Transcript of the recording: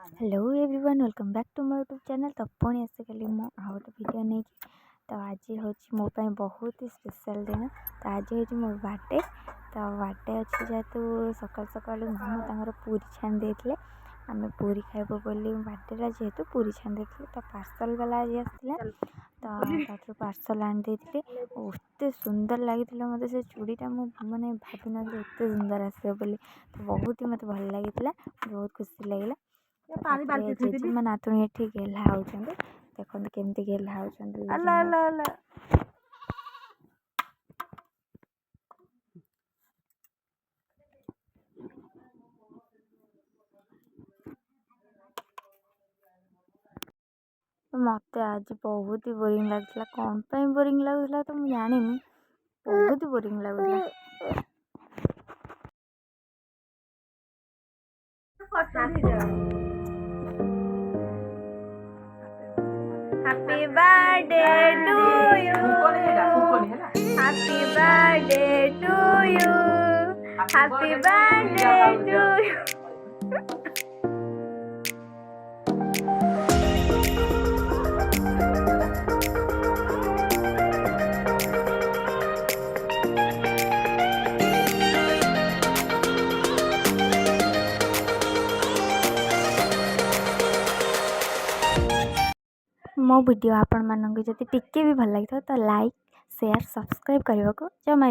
Hello everyone welcome back to our YouTube channel. तो पुणी आसिकली मु आ गोटे वीडियो नहीं तो आज हूँ मो बहुत ही स्पेशल दिन। तो आज हूँ मो बर्थडे। तो बर्थडे अच्छे जेहेतु सकाल सकाल मामू पूरी छाणी देते आम पूरी खाइबू बोली बर्थडे जेहेतु पूरी छाणी देते तो पार्सल वाला आज आसला तो पार्सल आनी देते एत सुंदर लगी मत से चूड़ीटा मैंने भाभी नी एत सुंदर आसो बोली। तो बहुत ही मत भल लगी बहुत खुशी लगे। जेजेमा नातुणी एठी गेला होउछंदी देखो केमती गेला होउछंदी। अल्लाह अल्लाह अल्लाह मत आज बहुत ही बोरिंग लगता कौन पे बोरिंग लगुला तो मुझे जानी बहुत ही boring लगुला। Happy birthday to you. Happy birthday to you. Happy birthday to you. मो वीडियो आपण मानक जदि टिके भी भल लगी तो लाइक शेयर सब्सक्राइब करने को जमा